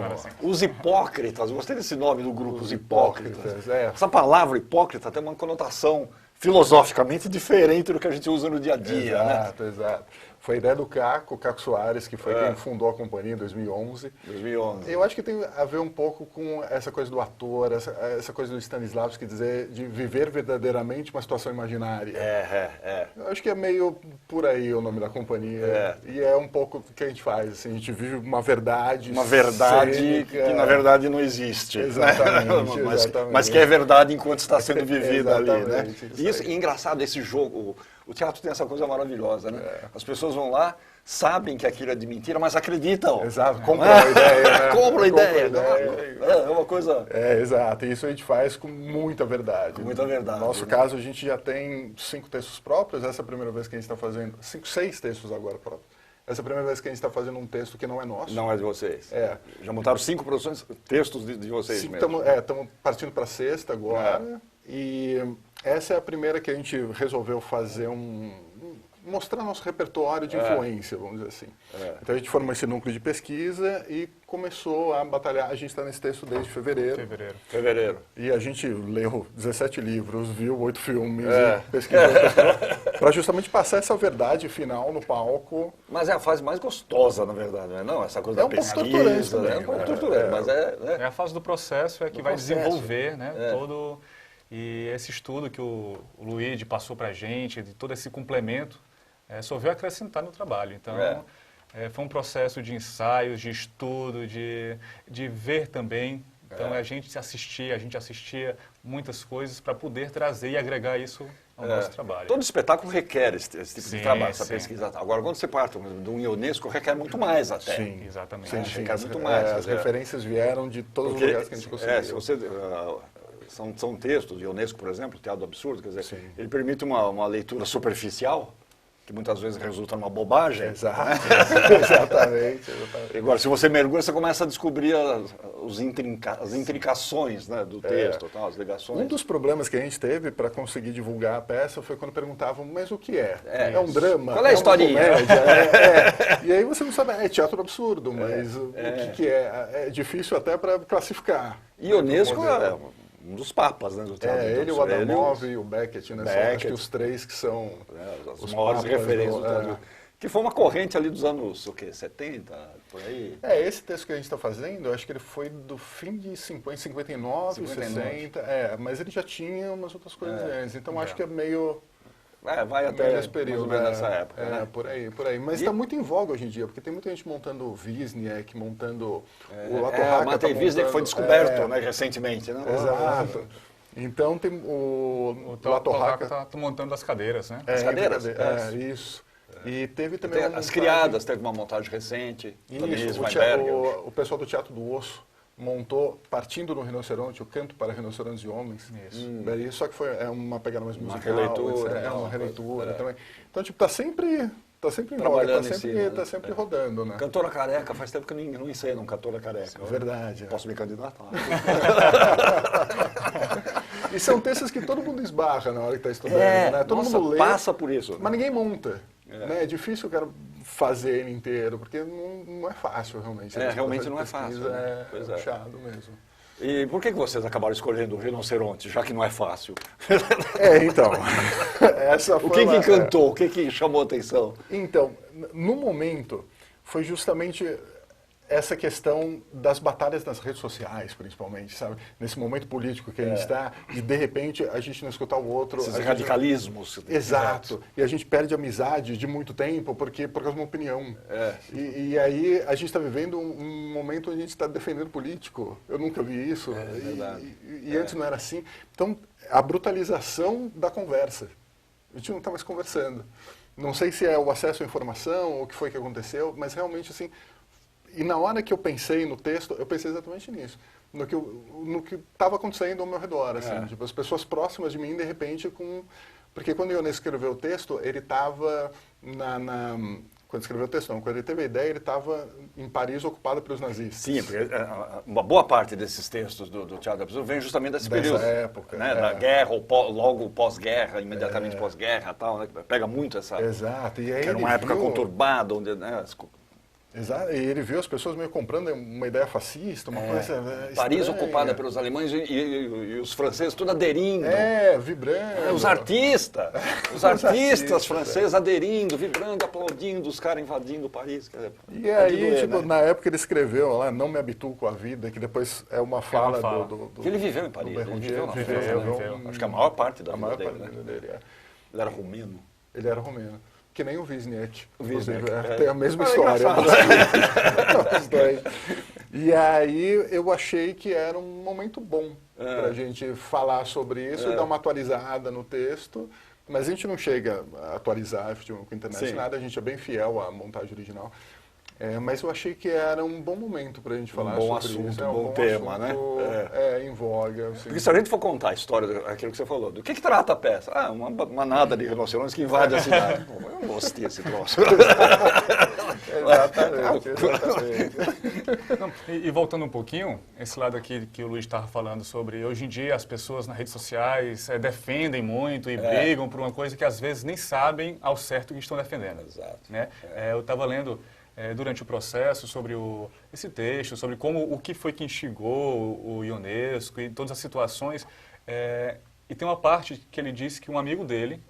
assim. Os hipócritas, gostei desse nome do grupo, os hipócritas. É. Essa palavra hipócrita tem uma conotação filosoficamente diferente do que a gente usa no dia a dia, Exato, exato. Foi a ideia do Caco Soares, que foi quem fundou a companhia em 2011. 2011. Eu acho que tem a ver um pouco com essa coisa do ator, essa coisa do Stanislavski, dizer de viver verdadeiramente uma situação imaginária. Eu acho que é meio por aí o nome da companhia. E é um pouco o que a gente faz, assim, a gente vive uma verdade que na verdade não existe. Exatamente, Né? exatamente. Mas que é verdade enquanto está sendo vivida ali, né? Isso E engraçado, esse jogo, o teatro tem essa coisa maravilhosa, né? As pessoas vão lá, sabem que aquilo é de mentira, mas acreditam. Exato, compram a ideia. Né? Compram a ideia. É uma coisa... exato, e isso a gente faz com muita verdade. Com muita verdade. No nosso caso, a gente já tem 5 textos próprios, essa é a primeira vez que a gente está fazendo... 6 textos agora próprios. Essa é a primeira vez que a gente está fazendo um texto que não é nosso. Não é de vocês. Já montaram 5 produções, textos de vocês mesmo. Estamos partindo para a 6ª agora. E essa é a primeira que a gente resolveu fazer mostrar nosso repertório de influência, vamos dizer assim. Então a gente formou esse núcleo de pesquisa e começou a batalhar. A gente está nesse texto desde fevereiro. E a gente leu 17 livros, viu 8 filmes, pesquisou para justamente passar essa verdade final no palco. Mas é a fase mais gostosa, na verdade, não é? Não, essa coisa da pesquisa. Pouco torturante também, é um pouco torturante, mas é a fase do processo que vai desenvolver, né, todo... E esse estudo que o Luigi passou para a gente, de todo esse complemento, só veio acrescentar no trabalho. Então, foi um processo de ensaios, de estudo, de ver também. Então, a gente assistia muitas coisas para poder trazer e agregar isso ao nosso trabalho. Todo espetáculo requer esse tipo de trabalho, essa pesquisa. Agora, quando você parte de um Ionesco, requer muito mais até. Sim, exatamente. Sim, requer muito mais. As referências vieram de todos os lugares que a gente conseguiu. Se você... São textos de Ionesco, por exemplo, Teatro do Absurdo, quer dizer, ele permite uma leitura superficial, que muitas vezes resulta numa bobagem. Exato, exatamente. Agora, se você mergulha, você começa a descobrir as intricações, né, do texto, as ligações. Um dos problemas que a gente teve para conseguir divulgar a peça foi quando perguntavam, mas o que é? É um drama? Qual é a historinha? E aí você não sabe, é teatro absurdo, mas o que é? É difícil até para classificar. E Ionesco é um dos papas, né, do teatro. Ele, o Adamov e o Beckett, né? São, acho que os 3 que são os maiores referências do teatro. Que foi uma corrente ali dos anos, 70, por aí. Esse texto que a gente está fazendo, eu acho que ele foi do fim de 59, 60, mas ele já tinha umas outras coisas antes, então acho que é meio... vai até nesse período, nessa época, né? Por aí. Mas está muito em voga hoje em dia, porque tem muita gente montando o Wisniewski, montando o Latorraca. O Matei Wisniewski foi descoberto recentemente, né? Exato. Então tem o Latorraca está montando as cadeiras, né? As cadeiras? Isso. E teve também As Criadas, teve uma montagem recente. Isso, o pessoal do Teatro do Osso montou, partindo no Rinoceronte, o Canto para Rinocerontes e Homens. Isso. Só que foi uma pegada mais musical. Uma releitura também. Então, tipo, tá sempre trabalhando tá sempre rodando, né? Cantora Careca, faz tempo que eu não ensino um Cantora Careca. Verdade. Posso me candidatar. E são textos que todo mundo esbarra na hora que está estudando, né? Todo mundo lê, passa por isso. Mas ninguém monta. Né? É difícil o cara fazer ele inteiro, porque não é fácil realmente. Realmente não é fácil. É puxado mesmo. E por que vocês acabaram escolhendo o Rinoceronte, já que não é fácil? Então, essa foi o que encantou, o que chamou a atenção? Então, no momento, foi justamente essa questão das batalhas nas redes sociais, principalmente, sabe? Nesse momento político que a gente está, e de repente a gente não escutar o outro. Esses radicalismos. Exato. E a gente perde amizade de muito tempo por causa de uma opinião. E aí a gente está vivendo um momento onde a gente está defendendo político. Eu nunca vi isso. E antes não era assim. Então, a brutalização da conversa. A gente não está mais conversando. Não sei se é o acesso à informação ou o que foi que aconteceu, mas realmente assim... E na hora que eu pensei no texto, eu pensei exatamente nisso. No que estava acontecendo ao meu redor. Assim, tipo, as pessoas próximas de mim, de repente, Porque quando o Ionesco escreveu o texto, ele estava Quando escreveu o texto, não. Quando ele teve a ideia, ele estava em Paris ocupado pelos nazistas. Sim, porque uma boa parte desses textos do Teatro do Absurdo vem justamente desse período. Dessa época. Né? Da guerra, ou logo pós-guerra, imediatamente pós-guerra e tal. Né? Pega muito essa... Exato. E aí que era uma época conturbada, onde... Né, Exato, e ele viu as pessoas meio comprando uma ideia fascista, uma coisa Paris estranha. ocupada pelos alemães e os franceses tudo aderindo. Vibrando. Os artistas franceses aderindo, vibrando, aplaudindo, os caras invadindo Paris. E aí, na época ele escreveu lá, Não Me Habituo com a Vida, que depois é uma fala do ele viveu em Paris, ele viveu. Acho que a maior parte da vida dele. Ele era romeno. Ele era romeno. Que nem o Wisniewski. O Tem a mesma história. Os dois. E aí eu achei que era um momento bom para a gente falar sobre isso e dar uma atualizada no texto. Mas a gente não chega a atualizar com a internet, nada, a gente é bem fiel à montagem original. Mas eu achei que era um bom momento para a gente falar sobre assunto, isso. Um bom tema, né? Em voga. Assim. Porque se a gente for contar a história daquilo que você falou, do que trata a peça? Uma manada de rinocerontes que invade a cidade. Eu não gostei desse troço. Exatamente. Não, e voltando um pouquinho, esse lado aqui que o Luiz estava falando sobre, hoje em dia as pessoas nas redes sociais defendem muito e brigam por uma coisa que às vezes nem sabem ao certo o que estão defendendo. Exato. Né? Eu estava lendo durante o processo sobre esse texto, sobre o que foi que instigou o Ionesco e todas as situações. E tem uma parte que ele disse que um amigo dele,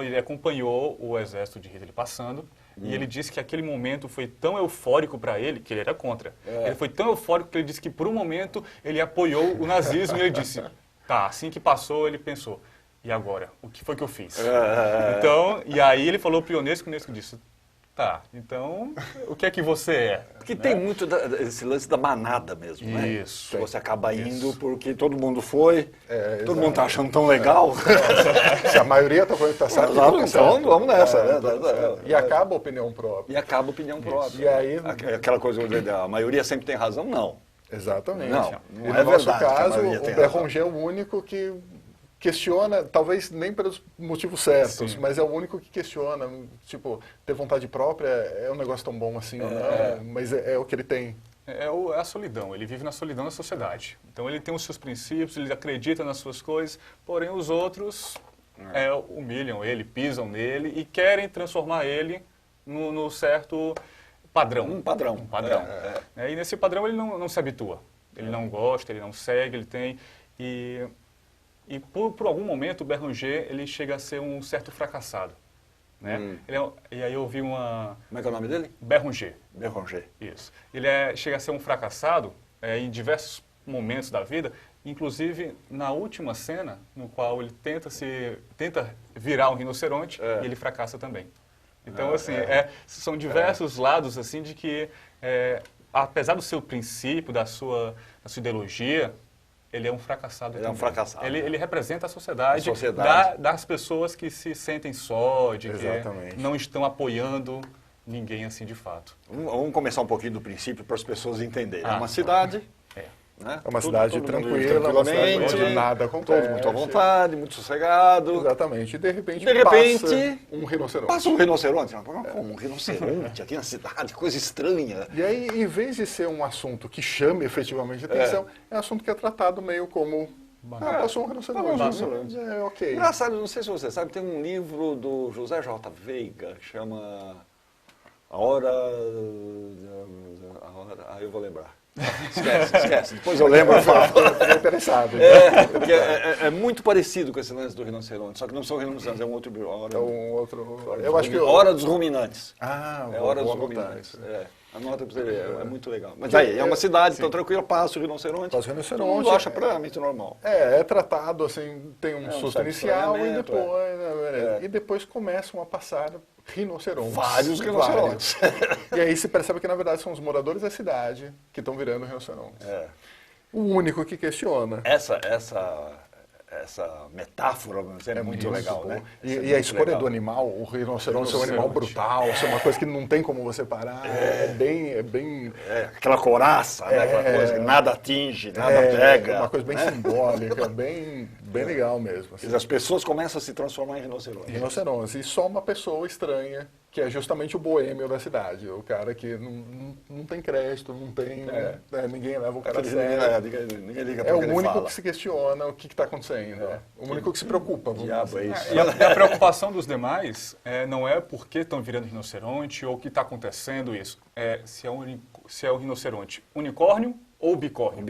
ele acompanhou o exército de Hitler passando, e ele disse que aquele momento foi tão eufórico para ele, que ele era contra. Ele foi tão eufórico que ele disse que por um momento ele apoiou o nazismo e ele disse, assim que passou ele pensou, e agora? O que foi que eu fiz? Então, e aí ele falou para o Ionesco disse, então, o que é que você é? Porque tem muito esse lance da manada mesmo, né? Isso. Você acaba indo porque todo mundo foi, todo mundo tá achando tão legal. Se a maioria tá falando que tá certo, então vamos nessa, né? E acaba a opinião própria. E aí, aquela coisa, a maioria sempre tem razão, não. Exatamente. Não e é no nosso verdade caso, o Béranger é o único que questiona, talvez nem pelos motivos certos, mas é o único que questiona, tipo, ter vontade própria é um negócio tão bom assim ou não, mas é o que ele tem. É a solidão, ele vive na solidão da sociedade. Então ele tem os seus princípios, ele acredita nas suas coisas, porém os outros humilham ele, pisam nele e querem transformar ele no certo padrão. Um padrão. E nesse padrão ele não se habitua, ele não gosta, ele não segue, ele tem... E por algum momento o Béranger ele chega a ser um certo fracassado. Né? E aí eu ouvi uma... Como é que é o nome dele? Béranger. Isso. Ele chega a ser um fracassado em diversos momentos da vida, inclusive na última cena, no qual ele tenta virar um rinoceronte e ele fracassa também. Então, são diversos lados assim de que, apesar do seu princípio, da sua ideologia, ele é um fracassado. Ele representa a sociedade. Das pessoas que se sentem só, de que não estão apoiando ninguém assim de fato. Vamos começar um pouquinho do princípio para as pessoas entenderem. É uma cidade... Né? É uma cidade tranquila, uma cidade onde nada acontece. Todo muito à vontade, muito sossegado. Exatamente. E de repente passa um rinoceronte. Passa um rinoceronte. Um rinoceronte aqui na cidade, coisa estranha. E aí, em vez de ser um assunto que chame efetivamente a atenção, é um assunto que é tratado meio como... passou um rinoceronte. Ok. Engraçado, não sei se você sabe, tem um livro do José J. Veiga que chama A Hora... eu vou lembrar. Esquece. Depois eu lembro. Fiquei interessado. Porque é muito parecido com esse lance do rinoceronte, só que não são rinocerontes, é um outro... Eu acho que... Hora dos Ruminantes. Hora dos Ruminantes. Anota pra você ver, é muito legal. Mas aí, é uma cidade tão tranquila, passa o rinoceronte. Todo mundo acha plenamente normal. É tratado assim, tem um susto inicial e depois começam a passar rinocerontes. Vários rinocerontes. E aí se percebe que na verdade são os moradores da cidade que estão virando rinocerontes. O único que questiona. Essa metáfora é muito legal, né? E a escolha do animal, o rinoceronte é um animal brutal, é uma coisa que não tem como você parar, é bem... aquela couraça, né? Aquela coisa que nada atinge, nada pega. É uma coisa bem simbólica, bem bem legal mesmo. Assim. As pessoas começam a se transformar em rinocerontes. Rinocerontes. E só uma pessoa estranha, que é justamente o boêmio da cidade. O cara que não tem crédito, não tem... ninguém leva o cara a sério. Ninguém liga para o que único que se questiona o que está acontecendo. O único que se preocupa. Diabo, é isso. E a preocupação dos demais não é porque estão virando rinoceronte ou o que está acontecendo isso. Se é um rinoceronte unicórnio ou bicórnio.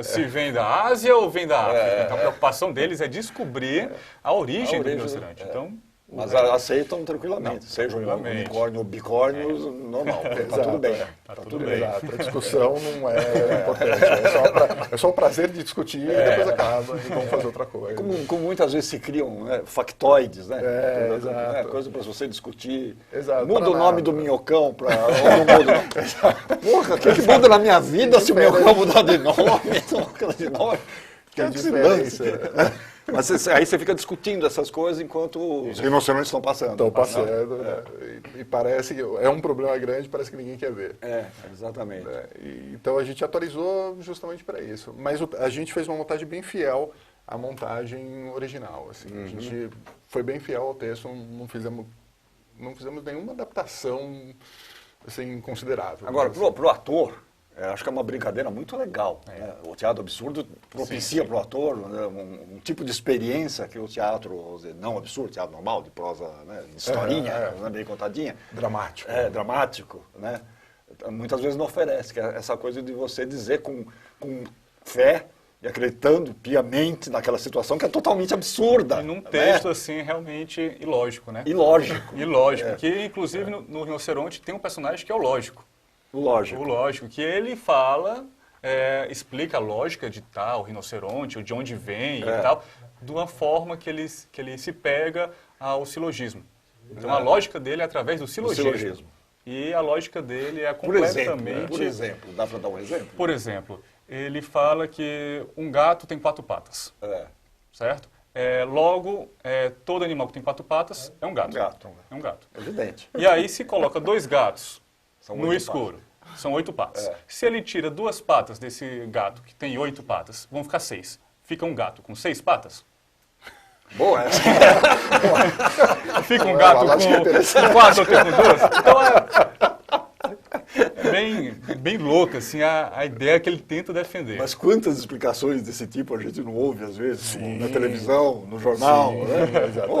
Se vem da Ásia ou vem da África. Então a preocupação deles é descobrir a origem do rinoceronte. Então, mas aceitam tranquilamente. Seja um unicórnio ou bicórnio, normal. Está tudo bem. Tá tudo bem. Exato. A discussão não é importante. É só o prazer de discutir e depois acaba e vamos fazer outra coisa. Como muitas vezes se criam factoides, né? Exato. Coisa para você discutir. Exato, muda o nome do minhocão para... Porra, o que muda na minha vida se o minhocão mudar de nome? Que diferença. Mas aí você fica discutindo essas coisas enquanto os rinocerontes estão passando. Estão passando, né? E parece que é um problema grande, parece que ninguém quer ver. Exatamente. Então a gente atualizou justamente para isso. Mas a gente fez uma montagem bem fiel à montagem original. Assim. A gente foi bem fiel ao texto, não fizemos nenhuma adaptação assim, considerável. Agora, para o ator... acho que é uma brincadeira muito legal. Né? O teatro absurdo propicia para o ator um tipo de experiência que o teatro, não absurdo, teatro normal, de prosa, né? De historinha, bem contadinha. Dramático. Dramático. Né? Muitas vezes não oferece, que é essa coisa de você dizer com fé e acreditando piamente naquela situação que é totalmente absurda. E num texto, assim, realmente ilógico, né? Ilógico. Que, inclusive, no Rinoceronte tem um personagem que é o lógico. O lógico, que ele fala, explica a lógica de tal rinoceronte, ou de onde vem e tal, de uma forma que ele se pega ao silogismo. Então a lógica dele é através do silogismo. E a lógica dele é completamente... Por exemplo, dá para dar um exemplo? Por exemplo, ele fala que um gato tem 4 patas, certo? Logo, todo animal que tem 4 patas é um gato. É um gato. Evidente. E aí se coloca 2 gatos no escuro. São 8 patas. Se ele tira 2 patas desse gato, que tem 8 patas, vão ficar 6. Fica um gato com 6 patas? Boa essa. Fica um gato com 4 ou com 2? Então é bem louca assim, a ideia que ele tenta defender. Mas quantas explicações desse tipo a gente não ouve às vezes? Na televisão, no jornal.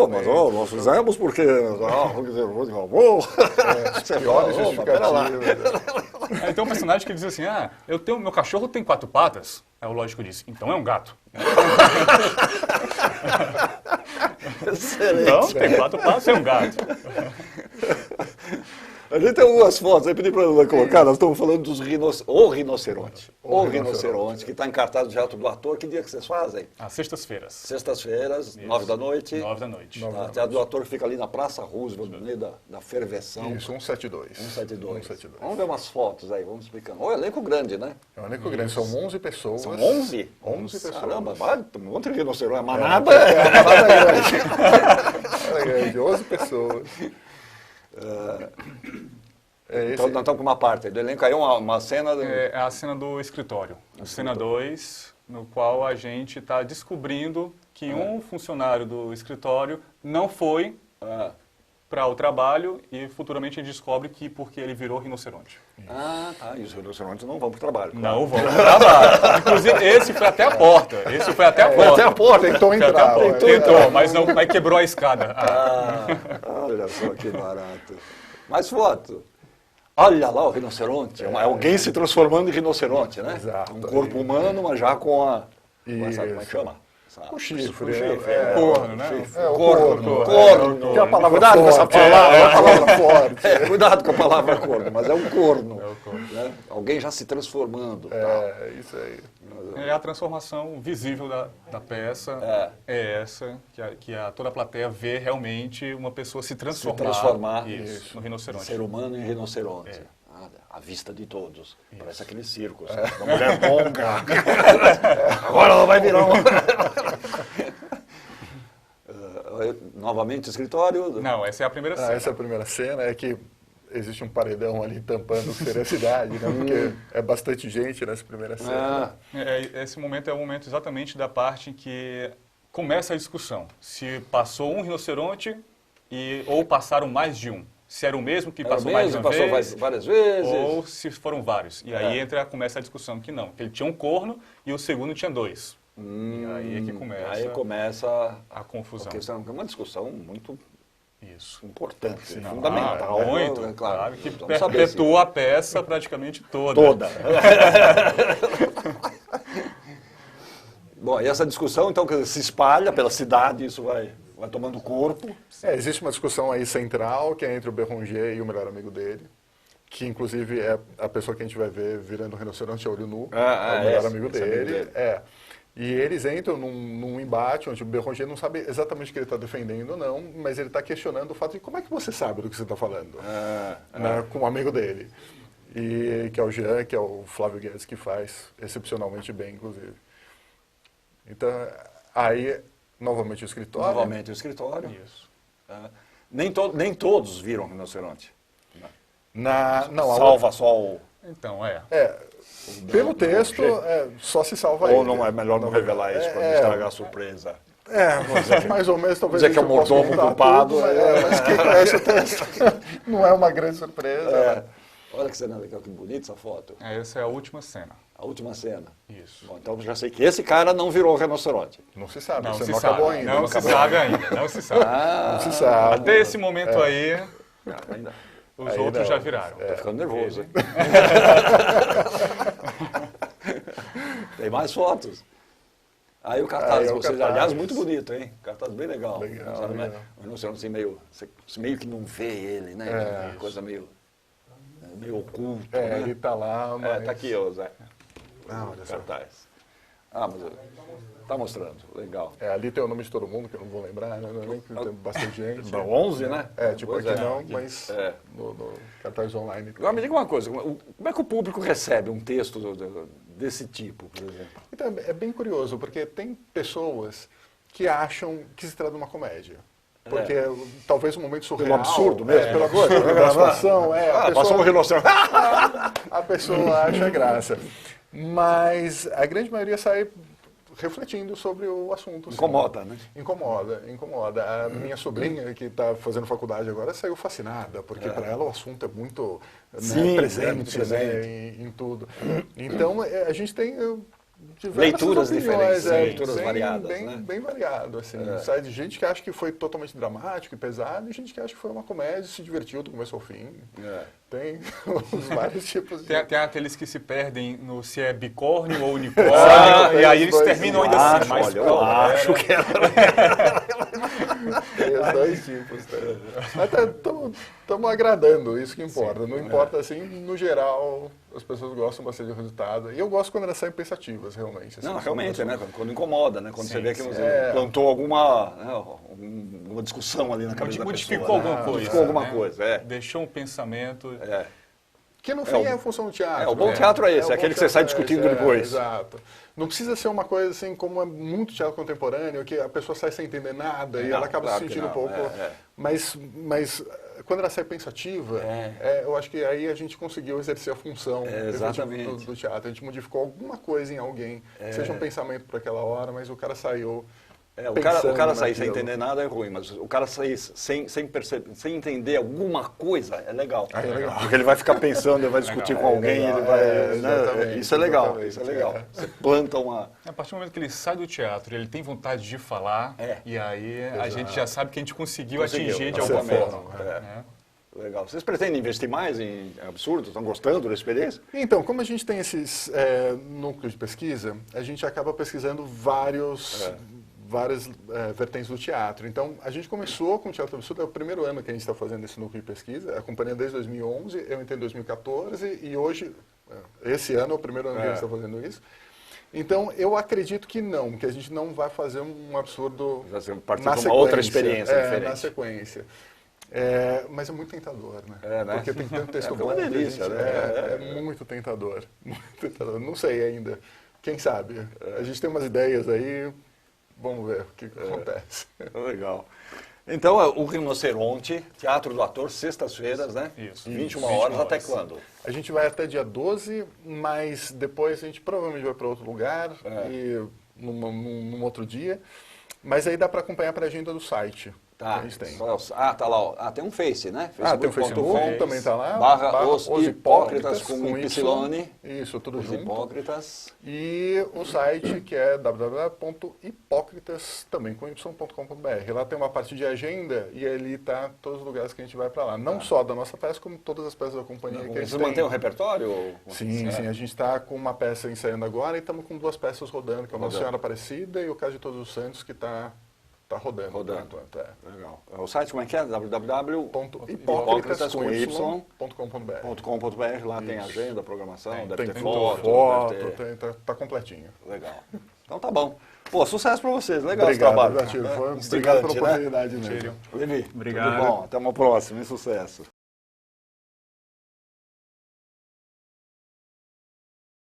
Mas nós fizemos porque... piores justificativas. Tem um personagem que diz assim, meu cachorro tem 4 patas. Aí o lógico diz, então é um gato. Excelente. Então, tem 4 patas, é um gato. A gente tem algumas fotos, aí pedi para ela colocar, nós estamos falando dos rinoceronte. O rinoceronte, que está em cartaz do Teatro do Ator. Que dia que vocês fazem? Às sextas-feiras. Sextas-feiras, 9 da noite. 9 da noite. O Teatro do Ator fica ali na Praça Roosevelt, no meio da ferveção. Isso, 172. 172. Vamos ver umas fotos aí, vamos explicando. O elenco grande, né? É um elenco grande, são 11 pessoas. São 11? 11 pessoas. Caramba, um monte de rinoceronte, a manada a manada grande. Grande, 11 pessoas. Então, nós estamos com uma parte do elenco aí, uma cena... É a cena do escritório. A cena 2, no qual a gente está descobrindo que um funcionário do escritório não foi para o trabalho e futuramente ele descobre que porque ele virou rinoceronte. E os rinocerontes não vão para o trabalho. Claro. Não vão para o trabalho. Inclusive, esse foi até a porta. Tentou entrar. Tentou, mas quebrou a escada. Olha só que barato. Mais foto. Olha lá o rinoceronte. É alguém se transformando em rinoceronte, né? Exato. Um corpo humano, mas já com a... Como é que chama? O chifre. Corno, né? Corno. Que é a palavra Cuidado com essa palavra. É a palavra forte. Cuidado com a palavra corno, mas é um corno. Né? Alguém já se transformando. Isso aí. É a transformação visível da peça, essa, que toda a plateia vê realmente uma pessoa se transformar no rinoceronte. Ser humano em rinoceronte. À vista de todos. Isso. Parece aquele circo. Uma mulher longa. Agora ela vai virar novamente escritório? Não, essa é a primeira cena. Essa é a primeira cena. É que existe um paredão ali tampando seriedade, né? Porque é bastante gente nessa primeira cena. Esse momento é o momento exatamente da parte em que começa a discussão. Se passou um rinoceronte ou passaram mais de um. Se era o mesmo que passou mais de uma vez, passou várias vezes. ou se foram vários. E aí começa a discussão que não, que ele tinha um corno e o segundo tinha 2. E aí é que começa a confusão. É uma discussão muito Isso. importante, fundamental. Muito, claro. Que perpetua a peça praticamente toda. Toda. Bom, e essa discussão, então, se espalha pela cidade, isso vai tomando corpo. Existe uma discussão aí central, que é entre o Béranger e o melhor amigo dele, que inclusive é a pessoa que a gente vai ver virando um rinoceronte a olho nu, é o melhor amigo dele. E eles entram num embate onde o Béranger não sabe exatamente o que ele está defendendo ou não, mas ele está questionando o fato de como é que você sabe do que você está falando, com um amigo dele, e que é o Jean, que é o Flávio Guedes, que faz excepcionalmente bem, inclusive. Então, aí, novamente o escritório. Isso. Nem todos viram rinoceronte. Salva só o... Então, pelo texto, só se salva Ou ele. não é melhor não revelar isso para não estragar a surpresa? Mais ou menos, talvez dizer que é o mordomo culpado. Mas quem conhece o texto não é uma grande surpresa. Olha que cena legal, que bonita essa foto. Essa é a última cena. A última cena. Isso. Bom, então já sei que esse cara não virou rinoceronte. Não se sabe, Não você se não sabe. acabou ainda. Não se sabe ainda, não se sabe. Não se sabe. Até esse momento aí, Ainda. os outros já viraram. Tô ficando nervoso, hein? Tem mais fotos. Aí o cartaz, aliás, muito bonito, hein? Cartaz bem legal. O rinoceronte assim, meio que não vê ele, né? Uma coisa meio oculto. Né? Ele tá lá, mas... Tá aqui, ô Zé. Olha só. Cartaz. Mas tá mostrando, legal. Ali tem o nome de todo mundo, que eu não vou lembrar, né? Tem bastante gente. Dá 11, né? Mas no cartaz online. Agora me diga uma coisa, como é que o público recebe um texto desse tipo, por exemplo? Então, é bem curioso, porque tem pessoas que acham que se trata de uma comédia. Porque talvez um momento surreal. Pelo absurdo mesmo? Pela coisa, pela situação. Passou um rinoceronte. A pessoa acha graça. Mas a grande maioria sai refletindo sobre o assunto. Incomoda, né? Incomoda. A minha sobrinha, que está fazendo faculdade agora, saiu fascinada, porque para ela o assunto é muito presente, em tudo. Então, a gente tem diversas leituras opiniões, diferentes, leituras variadas, bem variado, assim. Sai de gente que acha que foi totalmente dramático e pesado, e gente que acha que foi uma comédia, se divertiu do começo ao fim. Tem os vários tipos de... Tem aqueles que se perdem no se é bicórnio ou unicórnio, e aí eles terminam ainda assim, mais eu acho que tem os dois tipos. Mas estamos agradando, isso que importa. Não importa, assim, no geral, as pessoas gostam bastante do resultado. E eu gosto quando elas saem pensativas, realmente. Assim, realmente, né? Quando incomoda, né? Quando você vê que você plantou alguma discussão ali na cabeça da pessoa. Modificou alguma coisa. Deixou um pensamento... Que no fim é a função do teatro. O bom teatro é esse, é aquele que você sai discutindo depois. Exato. Não precisa ser uma coisa assim, como é muito teatro contemporâneo, que a pessoa sai sem entender nada e ela acaba se sentindo um pouco... Mas quando ela sai pensativa, eu acho que aí a gente conseguiu exercer a função do teatro. A gente modificou alguma coisa em alguém, seja um pensamento para aquela hora, mas o cara saiu... o cara sair sem entender nada é ruim, mas o cara sair sem entender alguma coisa é legal. Porque ele vai ficar pensando, ele vai discutir com alguém, ele vai... Isso é legal, Você planta uma... A partir do momento que ele sai do teatro, ele tem vontade de falar, e aí a gente já sabe que a gente conseguiu atingir de alguma forma. Legal. Vocês pretendem investir mais em absurdo? Estão gostando da experiência? Então, como a gente tem esses núcleos de pesquisa, a gente acaba pesquisando várias vertentes do teatro. Então, a gente começou com o Teatro Absurdo, é o primeiro ano que a gente está fazendo esse núcleo de pesquisa, acompanhando desde 2011, eu entrei em 2014 e hoje, esse ano é o primeiro ano que a gente está fazendo isso. Então, eu acredito que a gente não vai fazer um absurdo na sequência. Uma outra experiência diferente. Na sequência. Mas é muito tentador, né? Porque tem tanto texto bom. É uma delícia, é muito tentador. Não sei ainda. Quem sabe? A gente tem umas ideias aí... Vamos ver o que acontece. Legal. Então, o Rinoceronte, Teatro do Ator, sextas-feiras, né? Isso. 21 horas, até quando? A gente vai até dia 12, mas depois a gente provavelmente vai para outro lugar, e num outro dia. Mas aí dá para acompanhar para a agenda do site. Tá. A gente tem. Tá lá. Ó. Tem um Face, né? Tem o Facebook, também tá lá. Barra os hipócritas com Y. Isso, tudo os junto. Hipócritas. E o site que é www.hipócritas, também com y.com.br. Lá tem uma parte de agenda e ali tá todos os lugares que a gente vai para lá. Não só da nossa peça, como todas as peças da companhia que a gente Você mantém o repertório? Sim, sim. A gente está com uma peça ensaiando agora e estamos com 2 peças rodando, que é uma Senhora Aparecida e o Caso de Todos os Santos, que está rodando. Enquanto, Legal. O site como é que é? www.hipócritas.com.br. Lá tem agenda, programação, deve ter tem foto. Tá completinho. Legal. Então tá bom. Pô, sucesso para vocês. Legal esse Obrigado, trabalho. Obrigado pela oportunidade, né? Levi, obrigado. tudo bom. Até uma próxima. E sucesso.